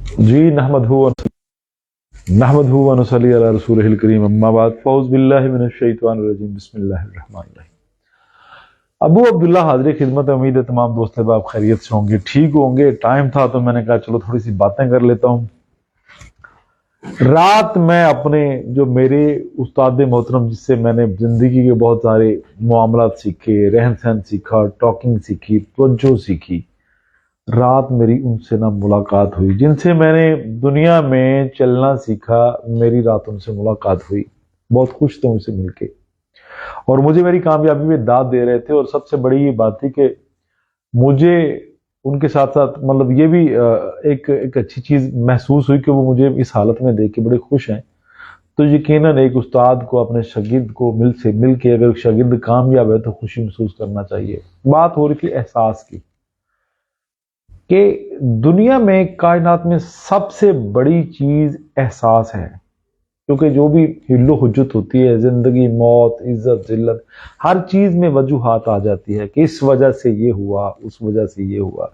जी नहमदहू व नुसल्ली अला रसूलिहिल करीम अम्मा बाद फ़ौज़ बिल्लाहि मिनश शैतानिर रजीम बिस्मिल्लाहिर रहमानिर रहीम। अबू अब्दुल्ला हाज़िर खिदमत, उम्मीद है तमाम दोस्त अहबाब खैरियत से होंगे, ठीक होंगे। टाइम था तो मैंने कहा चलो थोड़ी सी बातें कर लेता हूँ। रात मैं अपने जो मेरे उस्ताद मोहतरम जिससे मैंने ज़िंदगी के बहुत सारे मामलात सीखे, रहन सहन सीखा, टॉकिंग सीखी, तवज्जो सीखी, रात मेरी उनसे ना मुलाकात हुई। जिनसे मैंने दुनिया में चलना सीखा, मेरी रात उनसे मुलाकात हुई। बहुत खुश थे उनसे मिलके और मुझे मेरी कामयाबी में दाद दे रहे थे। और सबसे बड़ी ये बात थी कि मुझे उनके साथ साथ मतलब ये भी एक अच्छी चीज़ महसूस हुई कि वो मुझे इस हालत में देख के बड़े खुश हैं। तो यकीनन एक उस्ताद को अपने शागिर्द को मिल के अगर शागिर्द कामयाब है तो खुशी महसूस करना चाहिए। बात हो रही थी एहसास की कि दुनिया में कायनात में सबसे बड़ी चीज एहसास है। क्योंकि जो भी हिल्लो हुज्जत होती है, जिंदगी, मौत, इज्जत, जिल्लत, हर चीज में वजूहात आ जाती है कि इस वजह से ये हुआ, उस वजह से ये हुआ।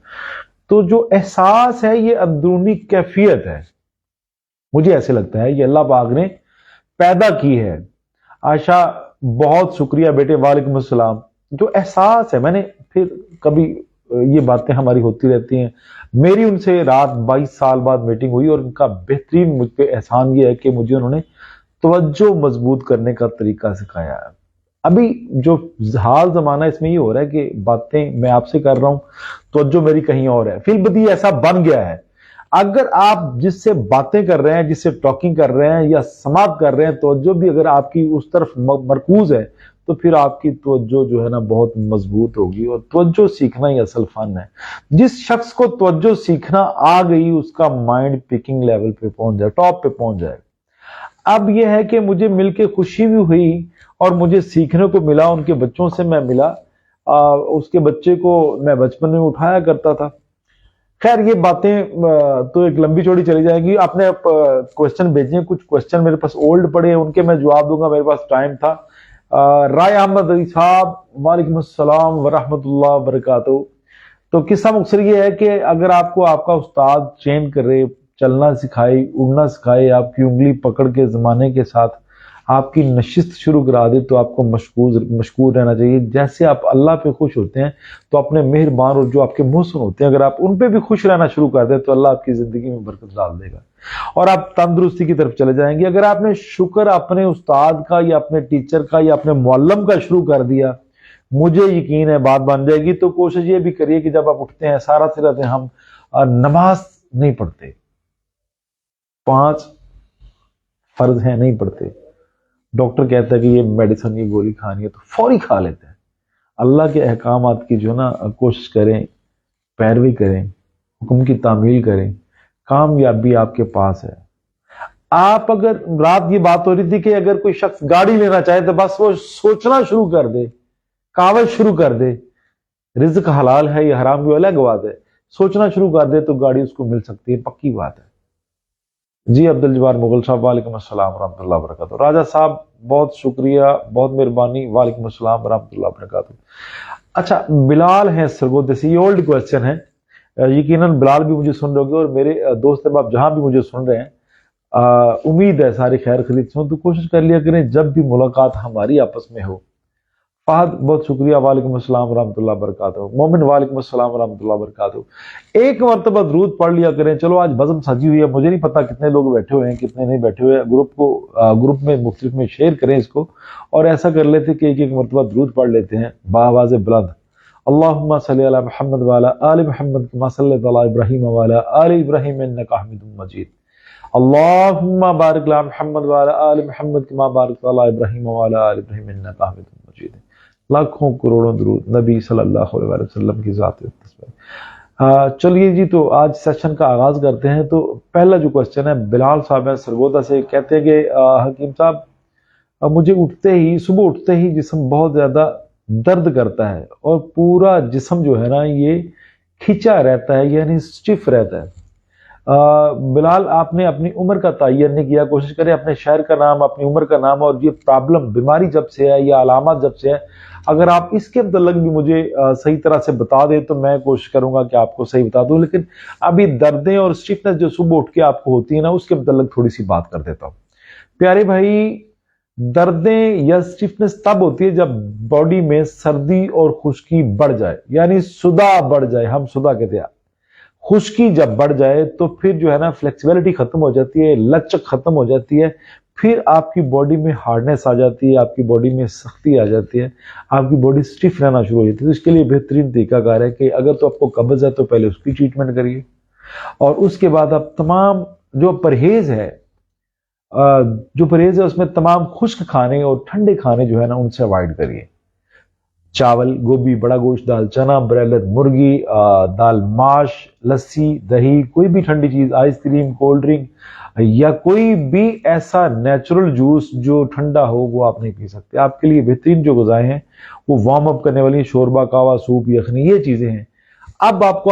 तो जो एहसास है ये अंदरूनी कैफियत है। मुझे ऐसे लगता है ये अल्लाह पाक ने पैदा की है। आशा बहुत शुक्रिया बेटे, वालेकुम अस्सलाम। जो एहसास है, मैंने फिर कभी ये बातें हमारी होती रहती हैं। मेरी उनसे रात 22 साल बाद मीटिंग हुई और उनका बेहतरीन मुझ पे एहसान ये है कि मुझे उन्होंने तवज्जो मजबूत करने का तरीका सिखाया है। अभी जो हाल जमाना इसमें ये हो रहा है कि बातें मैं आपसे कर रहा हूं, तवज्जो मेरी कहीं और है। फिलबदी ऐसा बन गया है, अगर आप जिससे बातें कर रहे हैं, जिससे टॉकिंग कर रहे हैं या समाप्त कर रहे हैं, तवज्जो भी अगर आपकी उस तरफ मरकूज है तो फिर आपकी तवज्जो जो है ना बहुत मजबूत होगी। और तवज्जो सीखना ही असल फन है। जिस शख्स को तवज्जो सीखना आ गई उसका माइंड पिकिंग लेवल पे पहुंच जाए, टॉप पे पहुंच जाए। अब यह है कि मुझे मिलके खुशी भी हुई और मुझे सीखने को मिला। उनके बच्चों से मैं मिला। उसके बच्चे को मैं बचपन में उठाया करता था। खैर ये बातें तो एक लंबी चौड़ी चली जाएगी। आपने क्वेश्चन भेजे, कुछ क्वेश्चन मेरे पास ओल्ड पड़े हैं, उनके मैं जवाब दूंगा, मेरे पास टाइम था। राय अहमद अली साहब, वालेकुम अस्सलाम वरहमतुल्लाह वबरकातुहू। तो किस्सा मुख्तसर ये है कि अगर आपको आपका उस्ताद ट्रेन करे, चलना सिखाए, उड़ना सिखाए, आपकी उंगली पकड़ के जमाने के साथ आपकी नशिस्त शुरू करा दे तो आपको मशकूर रहना चाहिए। जैसे आप अल्लाह पे खुश होते हैं तो अपने मेहरबान और जो आपके मोहसिन होते हैं अगर आप उन पे भी खुश रहना शुरू कर दें तो अल्लाह आपकी जिंदगी में बरकत डाल देगा और आप तंदुरुस्ती की तरफ चले जाएंगे। अगर आपने शुक्र अपने उस्ताद का या अपने टीचर का या अपने मुअल्लम का शुरू कर दिया, मुझे यकीन है बात बन जाएगी। तो कोशिश ये भी करिए कि जब आप उठते हैं, सारा से रहते हैं हम नमाज नहीं पढ़ते, 5 फर्ज है नहीं पढ़ते। डॉक्टर कहता है कि ये मेडिसिन, ये गोली खानी है तो फौरी खा लेते हैं। अल्लाह के अहकामात की जो ना कोशिश करें, पैरवी करें, हुक्म की तामील करें, कामयाबी आपके पास है। आप अगर रात ये बात हो रही थी कि अगर कोई शख्स गाड़ी लेना चाहे तो बस वो सोचना शुरू कर दे, कावज शुरू कर दे, रिज्क हलाल है या हराम भी अलग बात है, सोचना शुरू कर दे तो गाड़ी उसको मिल सकती है, पक्की बात है। जी अब्दुल जब्बार मुगल साहब, वालेकुम अस्सलाम वरहमतुल्लाह वबरकातुहू। राजा साहब बहुत शुक्रिया, बहुत मेहरबानी, वालेकुम अस्सलाम वरहमतुल्लाह वबरकातुहू। अच्छा, बिलाल है सरगोदे से, ये ओल्ड क्वेश्चन है। यकीनन बिलाल भी मुझे सुन रहे होंगे और मेरे दोस्त अहबाब जहां भी मुझे सुन रहे हैं, उम्मीद है सारे खैर खरीद से हो। तो कोशिश कर लिया करें जब भी मुलाकात हमारी आपस में हो। फहद बहुत शुक्रिया, वालेकुम अस्सलाम वरहमतुल्लाह वबरकातुहू। मोमिन वालेकुम अस्सलाम वरहमतुल्लाह वबरकातुहू। एक मरतबा दरूद पढ़ लिया करें। चलो आज बज़म सजी हुई है, मुझे नहीं पता कितने लोग बैठे हुए हैं, कितने नहीं बैठे हुए हैं। ग्रुप में मुख्तलिफ में शेयर करें इसको और ऐसा कर लेते कि एक एक मरतबा दरूद पढ़ लेते हैं बावाज़ बुलंद। अल्लाहुम्मा सल्ली अला मुहम्मद व अला आलि मुहम्मद कमा सल्लैता अला इब्राहीम व अला आलि इब्राहीम इन्नका हमीदुम मजीद। अल्लाहुम्मा बारिक अला मुहम्मद व अला आलि मुहम्मद कमा बारकता अला इब्राहीम व अला आलि इब्राहीम इन्नका हमीदुम मजीद। लाखों करोड़ों दुरूद नबी सल्लल्लाहु अलैहि वसल्लम की ज़ात पे। चलिए जी, तो आज सेशन का आगाज करते हैं। तो पहला जो क्वेश्चन है, बिलाल साहब है सरगोदा से, कहते हैं कि हकीम साहब, मुझे सुबह उठते ही जिस्म बहुत ज्यादा दर्द करता है और पूरा जिस्म जो है ना ये खिंचा रहता है, यानी स्टिफ रहता है। बिलाल, आपने अपनी उम्र का तयन नहीं किया। कोशिश करें अपने शहर का नाम, अपनी उम्र का नाम और ये प्रॉब्लम बीमारी जब से है या अलामत जब से है अगर आप इसके मतलब भी मुझे सही तरह से बता दें तो मैं कोशिश करूंगा कि आपको सही बता दूं। लेकिन अभी दर्दें और स्टिफनेस जो सुबह उठ के आपको होती है ना, उसके मतलब थोड़ी सी बात कर देता हूं। प्यारे भाई, दर्दें या स्टिफनेस तब होती है जब बॉडी में सर्दी और खुश्की बढ़ जाए, यानी सुदा बढ़ जाए। हम सुदा कहते हैं। खुश्की जब बढ़ जाए तो फिर जो है ना, फ्लेक्सिबिलिटी खत्म हो जाती है, लचक खत्म हो जाती है, फिर आपकी बॉडी में हार्डनेस आ जाती है, आपकी बॉडी में सख्ती आ जाती है, आपकी बॉडी स्टिफ रहना शुरू हो जाती है। तो इसके लिए बेहतरीन तरीकाकार है कि अगर तो आपको कब्ज है तो पहले उसकी ट्रीटमेंट करिए, और उसके बाद आप तमाम जो परहेज है उसमें तमाम खुश्क खाने और ठंडे खाने जो है ना, उनसे अवॉइड करिए। चावल, गोभी, बड़ा गोश्त, दाल चना, ब्रेलत मुर्गी, दाल माश, लस्सी, दही, कोई भी ठंडी चीज, आइसक्रीम, कोल्ड ड्रिंक या कोई भी ऐसा नेचुरल जूस जो ठंडा हो, वो आप नहीं पी सकते। आपके लिए बेहतरीन जो गुज़ाएं हैं वो वार्म अप करने वाली शोरबा, कावा, सूप, यखनी, ये चीजें हैं। अब आपको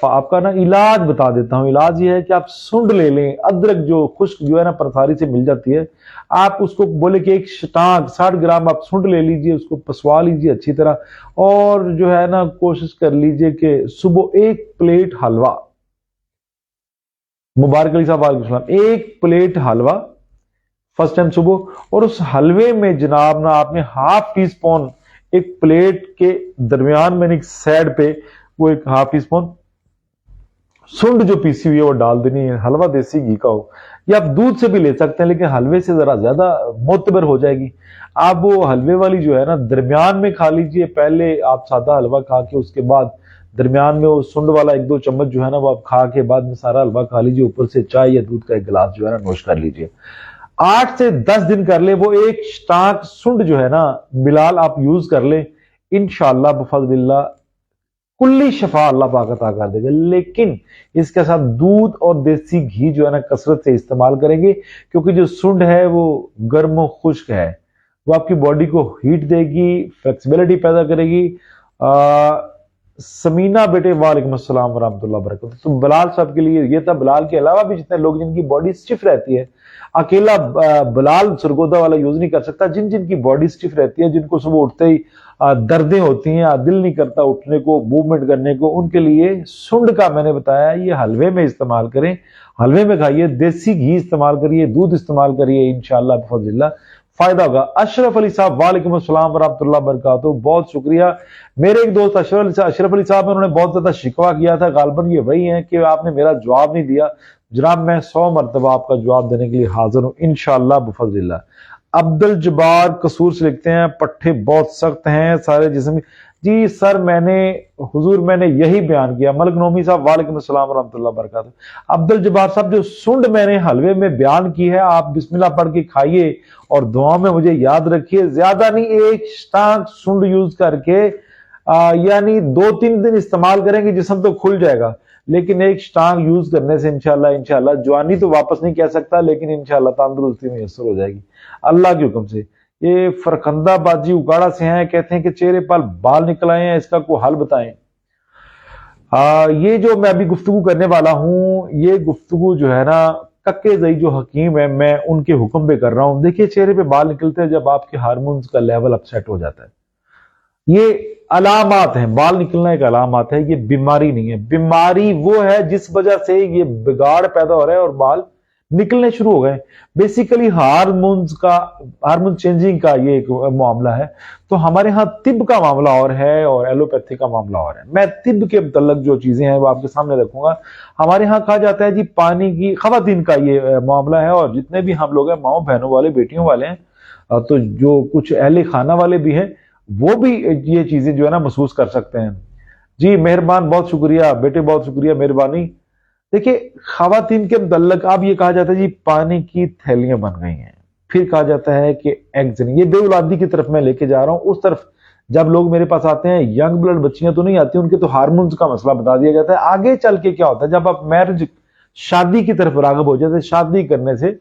आपका ना इलाज बता देता हूं। इलाज ये है कि आप सुंड ले लें, अदरक जो खुश्क जो है ना परसारी से मिल जाती है, आप उसको बोले कि एक स्टाक 60 ग्राम आप सुंड ले लीजिए, उसको पसवा लीजिए अच्छी तरह, और जो है ना कोशिश कर लीजिए कि सुबह 1 प्लेट हलवा, मुबारक अली साहब वालेकुम सलाम, 1 प्लेट हलवा फर्स्ट टाइम सुबह, और उस हलवे में जनाब ना आपने ½ टी स्पून, एक प्लेट के दरमियान में एक साइड पे वो एक ½ टी स्पून सुंड जो पीसी हुई है वो डाल देनी है। हलवा देसी घी का हो, या आप दूध से भी ले सकते हैं, लेकिन हलवे से जरा ज्यादा मोतबर हो जाएगी। आप वो हलवे वाली जो है ना दरमियान में खा लीजिए। पहले आप सादा हलवा खा के उसके बाद दरमियान में वो सुंड वाला 1-2 चम्मच जो है ना वो आप खा के बाद में सारा हलवा खा लीजिए, ऊपर से चाय या दूध का 1 गिलास जो है ना नोश कर लीजिए। 8 से 10 दिन कर ले, वो एक स्टाक सुंड जो है ना बिलाल आप यूज कर ले, इंशाअल्लाह बफज़लिल्लाह कुल्ली शफा अल्लाह पाक अता कर देगा। लेकिन इसके साथ दूध और देसी घी जो है ना कसरत से इस्तेमाल करेंगे, क्योंकि जो सुंड है वो गर्म और खुश्क है, वो आपकी बॉडी को हीट देगी, फ्लेक्सिबिलिटी पैदा करेगी। समीना बेटे वालेकुम अस्सलाम वरहमतुल्लाह वबरकातुहू। तो बिलाल साहब के लिए ये था। बिलाल के अलावा भी जितने लोग जिनकी बॉडी स्टिफ रहती है, अकेला बिलाल सरगोदा वाला यूज नहीं कर सकता। जिन जिनकी बॉडी स्टिफ रहती है, जिनको सुबह उठते ही दर्दें होती हैं, दिल नहीं करता उठने को, मूवमेंट करने को, उनके लिए सुंड का मैंने बताया ये हलवे में इस्तेमाल करें, हलवे में खाइए, देसी घी इस्तेमाल करिए, दूध इस्तेमाल करिए, इंशाअल्लाह बिफज़लिल्लाह फायदा होगा। अशरफ अली साहब वालेकुम अस्सलाम वरहमतुल्लाह वबरकातुहू, बहुत शुक्रिया। मेरे एक दोस्त अशरफ अली साहब, उन्होंने बहुत ज्यादा शिकवा किया था, गालबन ये वही है कि आपने मेरा जवाब नहीं दिया। जनाब मैं 100 मरतबा आपका जवाब देने के लिए हाजिर हूं इंशाअल्लाह बिफज़लिल्लाह। अब्दुल जब्बार कसूर से लिखते हैं, पट्टे बहुत सख्त हैं सारे जिस्म। जी सर, मैंने यही बयान किया। मलिक नोमी साहब वालेकुम अस्सलाम वरहमतुल्लाह वबरकातुहू। अब्दुल जब्बार साहब, जो सुंड मैंने हलवे में बयान की है, आप बिस्मिल्लाह पढ़ के खाइए और दुआ में मुझे याद रखिए। ज्यादा नहीं, 1 स्टाक सुंड यूज करके यानी 2-3 दिन इस्तेमाल करेंगे, जिस्म तो खुल जाएगा, लेकिन 1 स्टाक यूज करने से इंशाल्लाह जवानी तो वापस नहीं कह सकता, लेकिन इंशाल्लाह तंदुरुस्ती मैसर हो जाएगी अल्लाह के हुक्म से। ये फरखंदाबाजी उगाड़ा से हैं, कहते हैं कि चेहरे पर बाल निकल आए हैं, इसका कोई हल बताएं। ये जो मैं अभी गुफ्तगू करने वाला हूं, ये गुफ्तगू जो है ना कक्के जई जो हकीम है, मैं उनके हुक्म पे कर रहा हूं। देखिए, चेहरे पे बाल निकलते हैं जब आपके हार्मोन्स का लेवल अपसेट हो जाता है। ये अलामात हैं, बाल निकलना एक अलामात है, ये बीमारी नहीं है। बीमारी वो है जिस वजह से ये बिगाड़ पैदा हो रहा है और बाल निकलने शुरू हो गए। बेसिकली हार्मोन चेंजिंग का ये एक मामला है। तो हमारे यहाँ तिब का मामला और है और एलोपैथी का मामला और है। मैं तिब के मुतल्लक जो चीजें हैं वो आपके सामने रखूंगा। हमारे यहाँ कहा जाता है जी पानी की, खवातीन का ये मामला है, और जितने भी हम लोग हैं माओ बहनों वाले, बेटियों वाले हैं, तो जो कुछ अहले खाना वाले भी हैं, वो भी ये चीजें जो है ना महसूस कर सकते हैं। जी मेहरबान, बहुत शुक्रिया बेटे, बहुत शुक्रिया, मेहरबानी। देखिए, खवातीन के मुतल्लक अब ये कहा जाता है जी पानी की थैलियां बन गई हैं, फिर कहा जाता है कि एग्स नहीं। ये बेऔलादी की तरफ मैं लेके जा रहा हूं। उस तरफ जब लोग मेरे पास आते हैं, यंग ब्लड बच्चियां तो नहीं आती, उनके तो हार्मोन्स का मसला बता दिया जाता है। आगे चल के क्या होता है, जब आप मैरिज, शादी की तरफ रागब हो जाते हैं, शादी करने से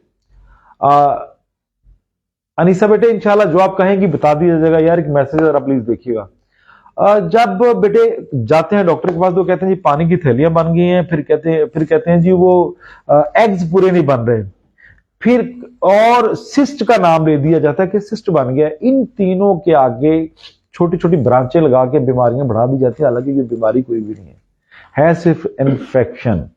अनीसा बेटे इंशाल्लाह जो आप कहेंगी बता दिया जाएगा। यार एक मैसेज जरा प्लीज देखिएगा। जब बेटे जाते हैं डॉक्टर के पास, तो कहते हैं जी पानी की थैलियां बन गई हैं, फिर कहते हैं जी वो एग्स पूरे नहीं बन रहे, फिर और सिस्ट का नाम ले दिया जाता है कि सिस्ट बन गया। इन तीनों के आगे छोटी छोटी ब्रांचें लगा के बीमारियां बढ़ा दी जाती है, हालांकि ये बीमारी कोई भी नहीं है सिर्फ इन्फेक्शन,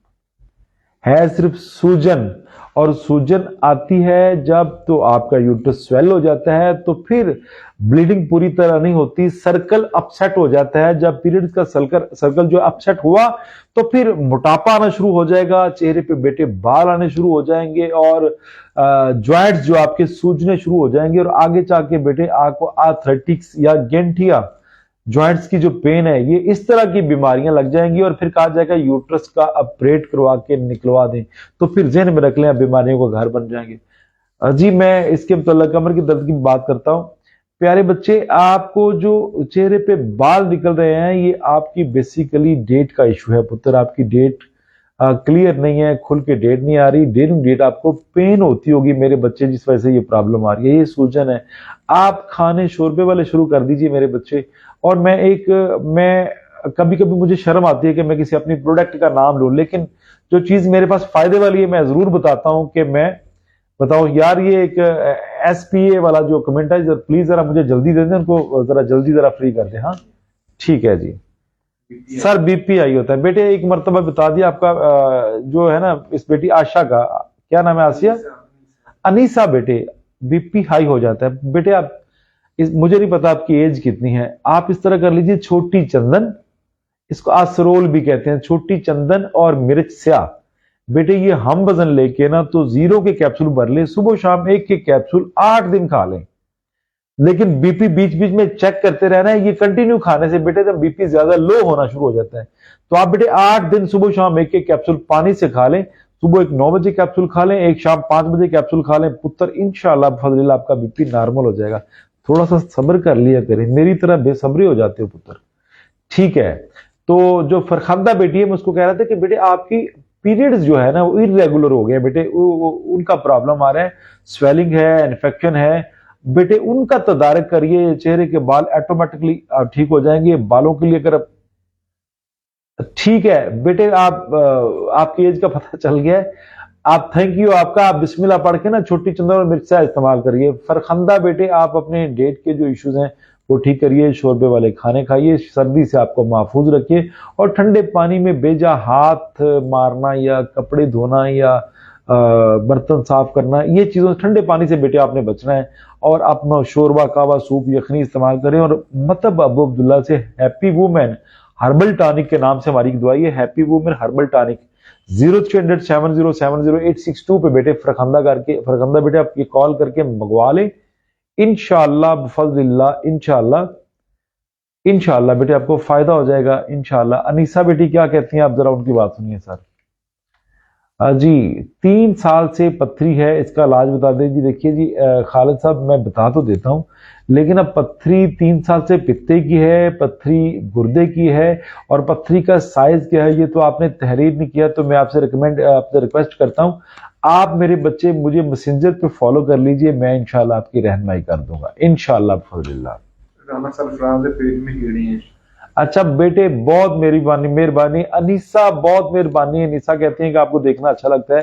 है सिर्फ सूजन। और सूजन आती है जब तो आपका यूट्रस स्वेल हो जाता है, तो फिर ब्लीडिंग पूरी तरह नहीं होती, सर्कल अपसेट हो जाता है। जब पीरियड्स का सर्कल जो अपसेट हुआ तो फिर मोटापा आना शुरू हो जाएगा, चेहरे पे बेटे बाल आने शुरू हो जाएंगे और जॉइंट्स जो आपके सूजने शुरू हो जाएंगे, और आगे जाके बेटे आपको आर्थराइटिस या गेंठिया जॉइंट्स की जो पेन है, ये इस तरह की बीमारियां लग जाएंगी। और फिर कहा जाएगा यूट्रस का ऑपरेट करवा के निकलवा दें, तो फिर जहन में रख लें बीमारियों का घर बन जाएंगे। जी मैं इसके मतलब कमर की दर्द की बात करता हूं। प्यारे बच्चे, आपको जो चेहरे पे बाल निकल रहे हैं, ये आपकी बेसिकली डेट का इशू है पुत्र। आपकी डेट क्लियर नहीं है, खुल के डेट नहीं आ रही, डेट आपको पेन होती होगी मेरे बच्चे, जिस वजह से ये प्रॉब्लम आ रही है, ये सूजन है। आप खाने शोरबे वाले शुरू कर दीजिए मेरे बच्चे। और मैं कभी कभी मुझे शर्म आती है कि मैं किसी अपनी प्रोडक्ट का नाम लूं, लेकिन जो चीज मेरे पास फायदे वाली है मैं जरूर बताता हूं कि मैं बताओ यार, ये एक SPA वाला जो कमेंट है, प्लीज जरा मुझे जल्दी दे दें, उनको जरा जल्दी जरा फ्री कर दें। हाँ ठीक है जी सर, BP हाई होता है बेटे, एक मरतबा बता दिया आपका जो है ना इस बेटी आशा का, क्या नाम है, आसिया अनीसा, बेटे BP हाई हो जाता है बेटे। आप मुझे नहीं पता आपकी एज कितनी है, आप इस तरह कर लीजिए, छोटी चंदन, इसको आसरोल भी कहते हैं, छोटी चंदन और मिर्च स्याह बेटे, ये हम वजन लेके ना तो 0 के कैप्सूल भर ले, सुबह शाम 1 के कैप्सूल 8 दिन खा लें। लेकिन BP बीच बीच में चेक करते रहना है, ये कंटिन्यू खाने से बेटे जब BP ज्यादा लो होना शुरू हो जाता है, तो आप बेटे 8 दिन सुबह शाम 1 एक कैप्सूल पानी से खा लें। सुबह एक 9 बजे कैप्सूल खा लें, एक शाम 5 बजे कैप्सूल खा लें पुत्र, इंशाअल्लाह फजलिल्लाह आपका BP नॉर्मल हो जाएगा। थोड़ा सा सब्र कर लिया करें, मेरी तरह बेसब्री हो जाते हो पुत्र, ठीक है। तो जो फरखंदा बेटी है, मैं उसको कह रहा था कि बेटे आपकी पीरियड्स जो है ना वो इरेगुलर हो गए बेटे, उनका प्रॉब्लम आ रहा है, स्वेलिंग है, इन्फेक्शन है बेटे, उनका तदारक करिए, चेहरे के बाल ऑटोमेटिकली ठीक हो जाएंगे। बालों के लिए अगर ठीक है बेटे, आपकी एज का पता चल गया है, आप थैंक यू आपका, आप बिस्मिल्लाह पढ़ के ना छोटी चंदन और मिर्चा इस्तेमाल करिए। फरखंदा बेटे, आप अपने डेट के जो इश्यूज हैं वो ठीक करिए, शोरबे वाले खाने खाइए, सर्दी से आपको महफूज रखिए, और ठंडे पानी में बेजा हाथ मारना या कपड़े धोना या बर्तन साफ करना, ये चीजों ठंडे पानी से बेटे आपने बचना है। और आप शोरबा, कावा, सूप, यखनी इस्तेमाल करें। और मतलब अबू अब्दुल्ला से हैप्पी वुमेन हर्बल टॉनिक के नाम से हमारी दवाई है, हैप्पी वुमेन हर्बल टॉनिक, 030070708662 पे बेटे फरखंदा बेटे आप ये कॉल करके मंगवा ले, इंशाअल्लाह बफज़लिल्लाह, इंशाअल्लाह बेटे आपको फायदा हो जाएगा इंशाअल्लाह। अनीसा बेटी क्या कहती हैं, आप जरा उनकी बात सुनिए सर। जी 3 साल से पत्थरी है, इसका इलाज बता दें जी। देखिए जी खालिद साहब, मैं बता तो देता हूं, लेकिन अब पत्थरी 3 साल से पित्ते की है, पत्थरी गुर्दे की है, और पत्थरी का साइज क्या है ये तो आपने तहरीर नहीं किया, तो मैं आपसे रिक्वेस्ट करता हूं, आप मेरे बच्चे मुझे मैसेंजर पे फॉलो कर लीजिए, मैं इंशाल्लाह आपकी रहनुमाई कर दूंगा इंशाल्लाह फज़लिल्लाह। राना सरफराज के पेट में कीड़े हैं। अच्छा बेटे, बहुत मेहरबानी अनीसा, बहुत मेहरबानी। अनीसा कहते हैं कि आपको देखना अच्छा लगता है,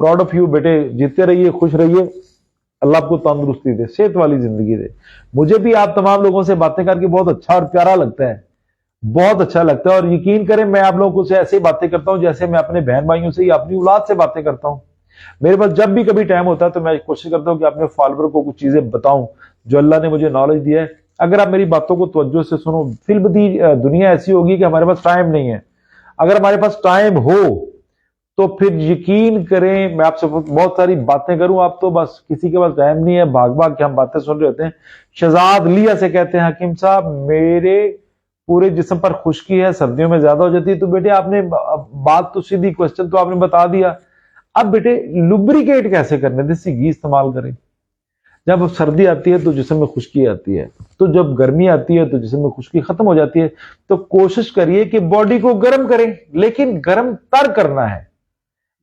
प्राउड ऑफ यू बेटे, जीते रहिए, खुश रहिए, अल्लाह आपको तंदुरुस्ती दे, सेहत वाली जिंदगी दे। मुझे भी आप तमाम लोगों से बातें करके बहुत अच्छा और प्यारा लगता है, बहुत अच्छा लगता है। और यकीन करें मैं आप लोगों से ऐसे बातें करता हूं जैसे मैं अपने बहन भाइयों से या अपनी औलाद से बातें करता हूं। मेरे पास जब भी कभी टाइम होता है तो मैं कोशिश करता हूं कि अपने फॉलोअर को कुछ चीजें बताऊं जो अल्लाह ने मुझे नॉलेज दिया है। अगर आप मेरी बातों को तवज्जो से सुनो, फिल्म दी दुनिया ऐसी होगी कि हमारे पास टाइम नहीं है। अगर हमारे पास टाइम हो तो फिर यकीन करें मैं आपसे बहुत सारी बातें करूं, आप तो बस किसी के पास टाइम नहीं है, भाग भाग के हम बातें सुन रहे होते हैं। शहजाद लिया से कहते हैं, हकीम साहब मेरे पूरे जिस्म पर खुश्की है, सर्दियों में ज्यादा हो जाती है। तो बेटे आपने बात तो सीधी, क्वेश्चन तो आपने बता दिया। अब बेटे लुब्रिकेट कैसे करने, देसी घी इस्तेमाल करें। जब सर्दी आती है तो जिस्म में खुश्की आती है, तो जब गर्मी आती है तो जिस्म में खुश्की खत्म हो जाती है। तो कोशिश करिए कि बॉडी को गर्म करें, लेकिन गर्म तर करना है,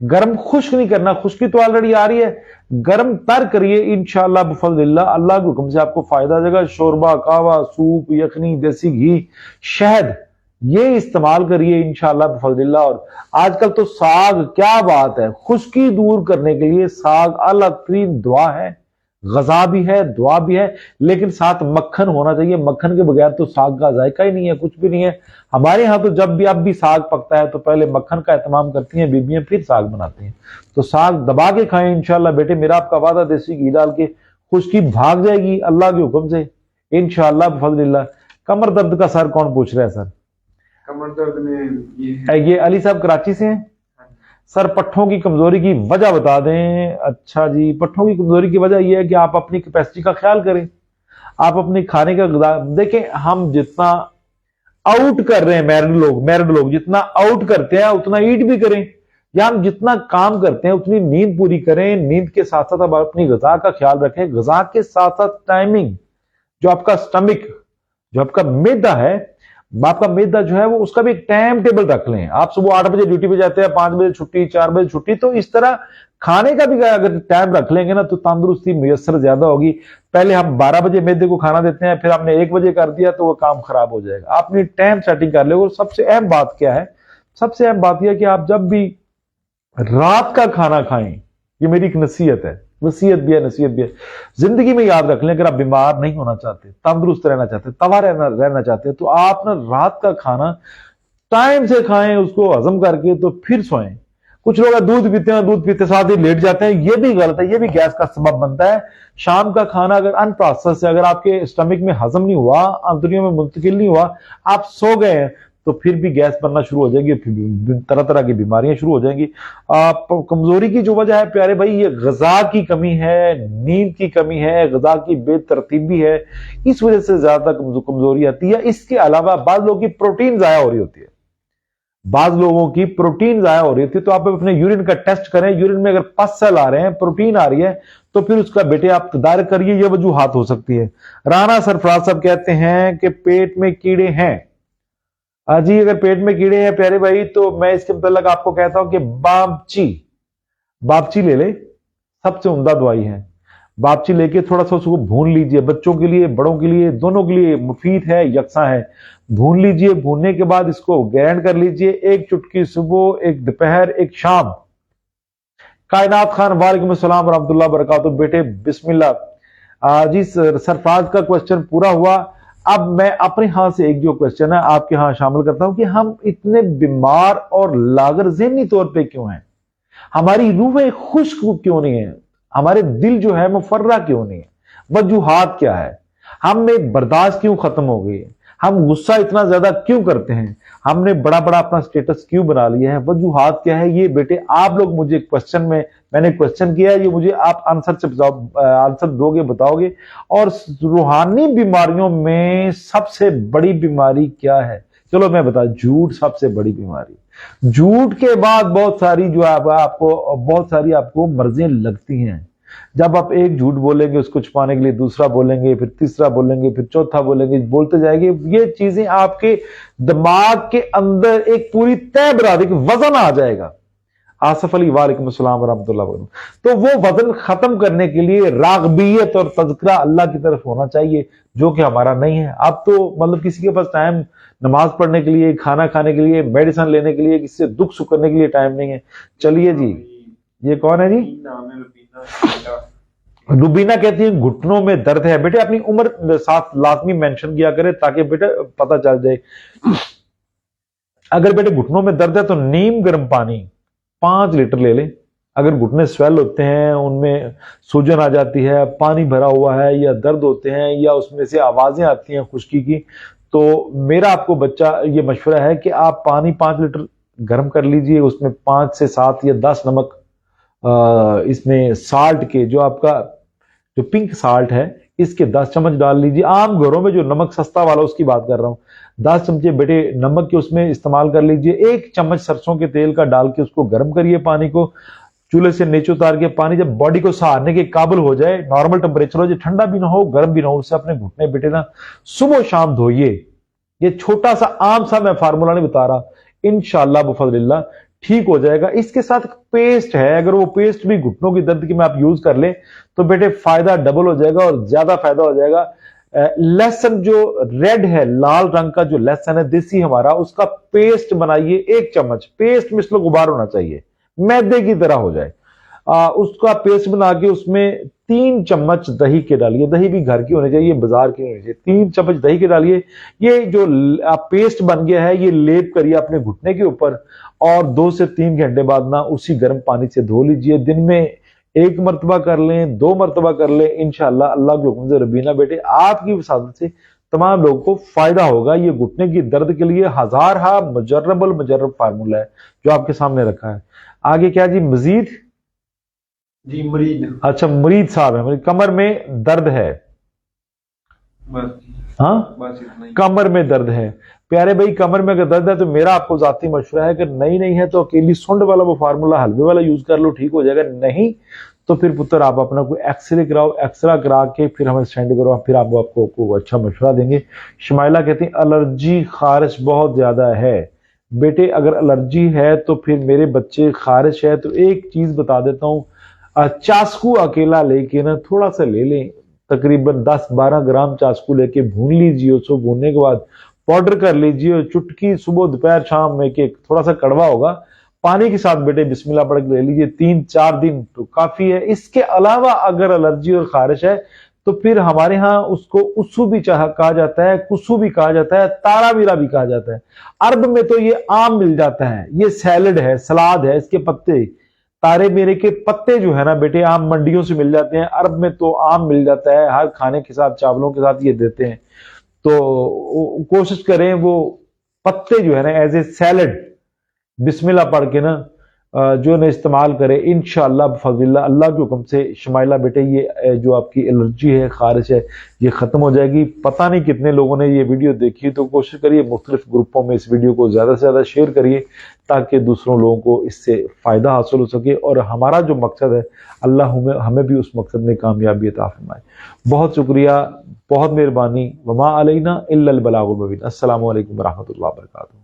गर्म खुश्क नहीं करना। खुश्की तो ऑलरेडी आ रही है, गर्म तर करिए, इंशाअल्लाह बफज़लिल्लाह अल्लाह के हुक्म से आपको फायदा आ जाएगा। शोरबा, कावा, सूप, यखनी, देसी घी, शहद, ये इस्तेमाल करिए इंशाअल्लाह बफज़लिल्लाह। और आजकल तो साग, क्या बात है, खुश्की दूर करने के लिए साग आला तरीन दुआ है। गजा भी है, दुआ भी है, लेकिन साथ मक्खन होना चाहिए। मक्खन के बगैर तो साग का जायका ही नहीं है, कुछ भी नहीं है। हमारे यहाँ तो जब भी अब भी साग पकता है तो पहले मक्खन का एहतमाम करती हैं बीबियां, फिर साग बनाती हैं। तो साग दबा के खाएं इंशाल्लाह बेटे, मेरा आपका वादा, देसी घी डाल के, खुश्की भाग जाएगी अल्लाह के हुक्म से इंशाल्लाह बफज़लिल्लाह। कमर दर्द का सर कौन पूछ रहा है सर? कमर दर्द में ये अली साहब कराची से हैं सर। पट्ठों की कमजोरी की वजह बता दें। अच्छा जी, पट्ठों की कमजोरी की वजह यह है कि आप अपनी कैपेसिटी का ख्याल करें, आप अपने खाने का गदा देखें। हम जितना आउट कर रहे हैं, मैरिड लोग जितना आउट करते हैं उतना ईट भी करें, या हम जितना काम करते हैं उतनी नींद पूरी करें। नींद के साथ साथ आप अपनी गजा का ख्याल रखें, गजा के साथ साथ टाइमिंग। जो आपका स्टमक, जो आपका मैदा है, आपका मैदा जो है वो उसका भी एक टाइम टेबल रख लें। आप सुबह 8 बजे ड्यूटी पे जाते हैं, 5 बजे छुट्टी, 4 बजे छुट्टी, तो इस तरह खाने का भी अगर टाइम रख लेंगे ना तो तंदुरुस्ती मुयस्सर ज्यादा होगी। पहले हम 12 बजे मैदे को खाना देते हैं, फिर हमने 1 बजे कर दिया तो वो काम खराब हो जाएगा। आप अपनी टाइम सेटिंग कर ले। और सबसे अहम बात क्या है? सबसे अहम बात यह कि आप जब भी रात का खाना खाएं, ये मेरी एक नसीहत है, वसीयत भी है, नसीहत भी है। जिंदगी में याद रख लें, अगर आप बीमार नहीं होना चाहते, तंदुरुस्त रहना चाहते, तवा रहना चाहते, तो आप ना रात का खाना टाइम से खाएं, उसको हजम करके तो फिर सोएं। कुछ लोग दूध पीते हैं, दूध पीते साथ ही लेट जाते हैं, ये भी गलत है, ये भी गैस का सबब बनता है। शाम का खाना अगर अनप्रोसेस है, अगर आपके स्टमक में हजम नहीं हुआ, आंतड़ियों में मुंतकिल नहीं हुआ, आप सो गए हैं, तो फिर भी गैस बनना शुरू हो जाएगी, फिर तरह तरह की बीमारियां शुरू हो जाएंगी। कमजोरी की जो वजह है प्यारे भाई, ये गजा की कमी है, नींद की कमी है, गजा की बेतरतीबी है, इस वजह से ज्यादा कमजोरी आती है। इसके अलावा बाद लोगों की प्रोटीन जाया हो रही होती है, बाद लोगों की प्रोटीन जाया हो रही थी। तो आप अपने यूरिन का टेस्ट करें, यूरिन में अगर पस सेल आ रहे हैं, प्रोटीन आ रही है, तो फिर उसका बेटे आप तदारक करिए। ये वजूहात हो सकती है। राना सरफराज साहब कहते हैं कि पेट में कीड़े हैं। जी, अगर पेट में कीड़े हैं प्यारे भाई, तो मैं इसके मतलब आपको कहता हूं कि बापची ले ले, सबसे उम्दा दवाई है। बापची लेके थोड़ा सा उसको भून लीजिए, बच्चों के लिए, बड़ों के लिए, दोनों के लिए मुफीद है, यकसा है। भून लीजिए, भूनने के बाद इसको ग्राइंड कर लीजिए, 1 चुटकी सुबह, 1 दोपहर, 1 शाम। कायनात खान वालेकुम अस्सलाम रहमतुल्लाह बरकातुहू। बेटे बिस्मिल्लाह। जी सरफराज का क्वेश्चन पूरा हुआ। अब मैं अपने हाथ से एक जो क्वेश्चन है आपके यहां शामिल करता हूं कि हम इतने बीमार और लागर ज़हनी तौर पे क्यों हैं? हमारी रूहें खुश्क क्यों नहीं है? हमारे दिल जो है मुफर्रा क्यों नहीं है? वजूहात क्या है? हम में बर्दाश्त क्यों खत्म हो गई है? हम गुस्सा इतना ज्यादा क्यों करते हैं? हमने बड़ा बड़ा अपना स्टेटस क्यों बना लिया है? वजूहात क्या है? ये बेटे आप लोग मुझे क्वेश्चन में, मैंने क्वेश्चन किया है, ये मुझे आप आंसर से आंसर दोगे, बताओगे। और रूहानी बीमारियों में सबसे बड़ी बीमारी क्या है? चलो मैं बता, झूठ सबसे बड़ी बीमारी। झूठ के बाद बहुत सारी जो आपको मर्जियां लगती हैं। जब आप एक झूठ बोलेंगे, उसको छुपाने के लिए दूसरा बोलेंगे, फिर तीसरा बोलेंगे, फिर चौथा बोलेंगे, बोलते जाएंगे, ये चीजें आपके दिमाग के अंदर एक पूरी तय बना देगी, वजन आ जाएगा। आसफ अली वालेकुम अस्सलाम वरहमतुल्लाह वबरकातुहू। तो वो वजन खत्म करने के लिए रागबियत और तज़किरा अल्लाह की तरफ होना चाहिए, जो कि हमारा नहीं है। अब तो मतलब किसी के पास टाइम नमाज पढ़ने के लिए, खाना खाने के लिए, मेडिसिन लेने के लिए, किसी से दुख सुख करने के लिए टाइम नहीं है। चलिए जी, ये कौन है जी? रुबीना कहती है घुटनों में दर्द है। बेटे अपनी उम्र साथ लाजमी मेंशन किया करे ताकि बेटे पता चल जाए। अगर बेटे घुटनों में दर्द है तो नीम गर्म पानी 5 लीटर ले लें। अगर घुटने स्वेल होते हैं, उनमें सूजन आ जाती है, पानी भरा हुआ है, या दर्द होते हैं, या उसमें से आवाजें आती हैं खुश्की की, तो मेरा आपको बच्चा ये मशवरा है कि आप पानी 5 लीटर गर्म कर लीजिए, उसमें 5 से 7 या 10 नमक इसमें साल्ट के, जो आपका जो पिंक साल्ट है, इसके 10 चम्मच डाल लीजिए। आम घरों में जो नमक सस्ता वाला उसकी बात कर रहा हूं, 10 चमचे बेटे नमक के उसमें इस्तेमाल कर लीजिए। 1 चम्मच सरसों के तेल का डाल के उसको गर्म करिए, पानी को चूल्हे से नीचे उतार के। पानी जब बॉडी को सहारने के काबिल हो जाए, नॉर्मल टेम्परेचर हो जाए, ठंडा भी ना हो गर्म भी ना हो, उससे अपने घुटने बेटे ना सुबह शाम धोइए। ये छोटा सा आम सा मैं फार्मूला नहीं बता रहा, इंशाअल्लाह बफज़लिल्लाह ठीक हो जाएगा। इसके साथ पेस्ट है, अगर वो पेस्ट भी घुटनों की दर्द की में आप यूज कर ले तो बेटे फायदा डबल हो जाएगा और ज्यादा फायदा हो जाएगा। लहसुन जो रेड है, लाल रंग का जो लहसुन है देसी हमारा, उसका पेस्ट बनाइए 1 चम्मच। पेस्ट मिसल गुबार होना चाहिए, मैदे की तरह हो जाए। उसका पेस्ट बना के उसमें 3 चम्मच दही के डालिए। दही भी घर की होनी चाहिए, बाजार की नहीं होनी चाहिए। 3 चम्मच दही के डालिए। ये जो पेस्ट बन गया है ये लेप करिए अपने घुटने के ऊपर और 2 से 3 घंटे बाद ना उसी गर्म पानी से धो लीजिए। दिन में 1 मरतबा कर लें, 2 मरतबा कर लें, इंशाल्लाह अल्लाह के हुक्म से रबीना बेटे आपकी वसादत से तमाम लोगों को फायदा होगा। ये घुटने की दर्द के लिए हजारहा मुजर्रब फार्मूला है जो आपके सामने रखा है। आगे क्या जी मजीद? जी मरीद। अच्छा मुरीद साहब है, कमर में दर्द है। बस हाँ बस इतना ही। कमर में दर्द है प्यारे भाई, कमर में अगर दर्द है तो मेरा आपको जाती मशवरा है कि नहीं है तो अकेली सुंड वाला वो फार्मूला हलवे वाला यूज कर लो, ठीक हो जाएगा। नहीं तो फिर पुत्र आप अपना कोई एक्सरे कराओ, एक्सरा करा के फिर हमें सेंड करो, फिर आप आपको अच्छा मशवरा देंगे। शमाइला कहती है एलर्जी खारिश बहुत ज्यादा है। बेटे अगर एलर्जी है तो फिर मेरे बच्चे खारिश है तो एक चीज बता देता हूँ, चास्कू अकेला लेके ना थोड़ा सा ले लें, तकरीबन 10-12 ग्राम चास्कू लेके भून लीजिए। उसको भूनने के बाद पाउडर कर लीजिए और चुटकी सुबह दोपहर शाम में के, थोड़ा सा कड़वा होगा, पानी के साथ बेटे बिस्मिल्लाह पढ़ के ले लीजिए। 3-4 दिन तो काफी है। इसके अलावा अगर एलर्जी और खारिश है तो फिर हमारे यहाँ उसको उसू भी कहा जाता है, कुसू भी कहा जाता है, तारावीरा भी कहा जाता है। अरब में तो ये आम मिल जाता है, ये सैलड है, सलाद है, इसके पत्ते तारे मेरे के पत्ते जो है ना बेटे आम मंडियों से मिल जाते हैं। अरब में तो आम मिल जाता है, हर खाने के साथ चावलों के साथ ये देते हैं। तो कोशिश करें वो पत्ते जो है ना एज ए सैलड बिस्मिल्लाह पढ़ के ना जो है इस्तेमाल करें, इंशाअल्लाह बफज़लिल्लाह अल्लाह के हुक्म से शमाइला बेटे ये जो आपकी एलर्जी है खारिश है ये खत्म हो जाएगी। पता नहीं कितने लोगों ने ये वीडियो देखी, तो कोशिश करिए मुख्तलिफ ग्रुपों में इस वीडियो को ज्यादा से ज्यादा शेयर करिए ताकि दूसरों लोगों को इससे फायदा हासिल हो सके और हमारा जो मकसद है अल्लाह हमें भी उस मकसद में कामयाबी अता फरमाए। बहुत शुक्रिया, बहुत मेहरबानी। वमा अलैना इल्लल बलागुल मुबीन। अस्सलामु अलैकुम व रहमतुल्लाहि व बरकातुहू।